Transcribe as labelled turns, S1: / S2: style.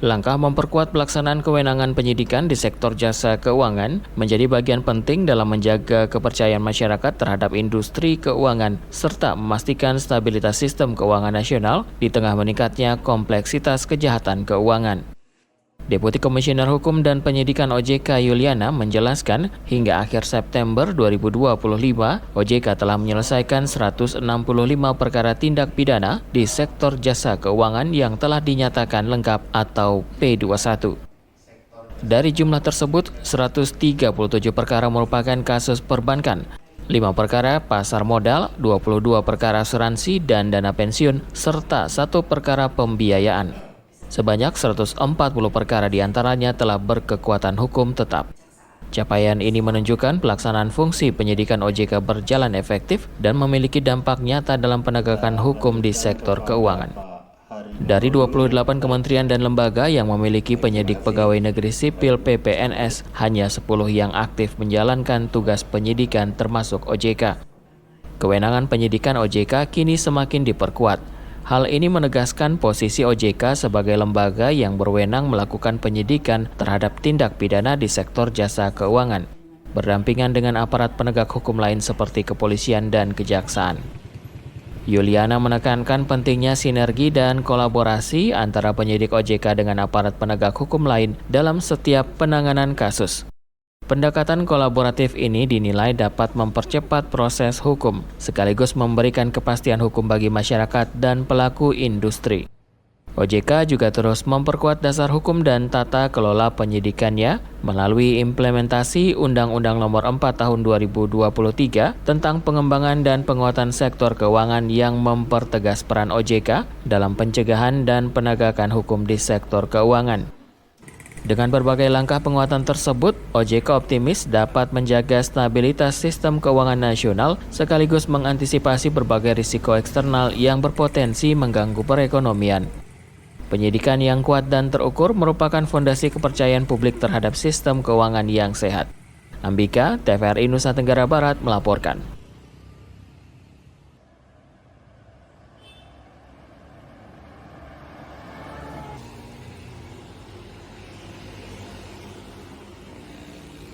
S1: Langkah memperkuat pelaksanaan kewenangan penyidikan di sektor jasa keuangan menjadi bagian penting dalam menjaga kepercayaan masyarakat terhadap industri keuangan serta memastikan stabilitas sistem keuangan nasional di tengah meningkatnya kompleksitas kejahatan keuangan. Deputi Komisioner Hukum dan Penyidikan OJK Yuliana menjelaskan, hingga akhir September 2025, OJK telah menyelesaikan 165 perkara tindak pidana di sektor jasa keuangan yang telah dinyatakan lengkap atau P21. Dari jumlah tersebut, 137 perkara merupakan kasus perbankan, 5 perkara pasar modal, 22 perkara asuransi dan dana pensiun, serta 1 perkara pembiayaan. Sebanyak 140 perkara diantaranya telah berkekuatan hukum tetap. Capaian ini menunjukkan pelaksanaan fungsi penyidikan OJK berjalan efektif dan memiliki dampak nyata dalam penegakan hukum di sektor keuangan. Dari 28 kementerian dan lembaga yang memiliki penyidik pegawai negeri sipil PPNS, hanya 10 yang aktif menjalankan tugas penyidikan termasuk OJK. Kewenangan penyidikan OJK kini semakin diperkuat. Hal ini menegaskan posisi OJK sebagai lembaga yang berwenang melakukan penyidikan terhadap tindak pidana di sektor jasa keuangan, berdampingan dengan aparat penegak hukum lain seperti kepolisian dan kejaksaan. Yuliana menekankan pentingnya sinergi dan kolaborasi antara penyidik OJK dengan aparat penegak hukum lain dalam setiap penanganan kasus. Pendekatan kolaboratif ini dinilai dapat mempercepat proses hukum, sekaligus memberikan kepastian hukum bagi masyarakat dan pelaku industri. OJK juga terus memperkuat dasar hukum dan tata kelola penyidikannya melalui implementasi Undang-Undang Nomor 4 Tahun 2023 tentang pengembangan dan penguatan sektor keuangan yang mempertegas peran OJK dalam pencegahan dan penegakan hukum di sektor keuangan. Dengan berbagai langkah penguatan tersebut, OJK optimis dapat menjaga stabilitas sistem keuangan nasional sekaligus mengantisipasi berbagai risiko eksternal yang berpotensi mengganggu perekonomian. Penyidikan yang kuat dan terukur merupakan fondasi kepercayaan publik terhadap sistem keuangan yang sehat. Ambika, TVRI Nusa Tenggara Barat melaporkan.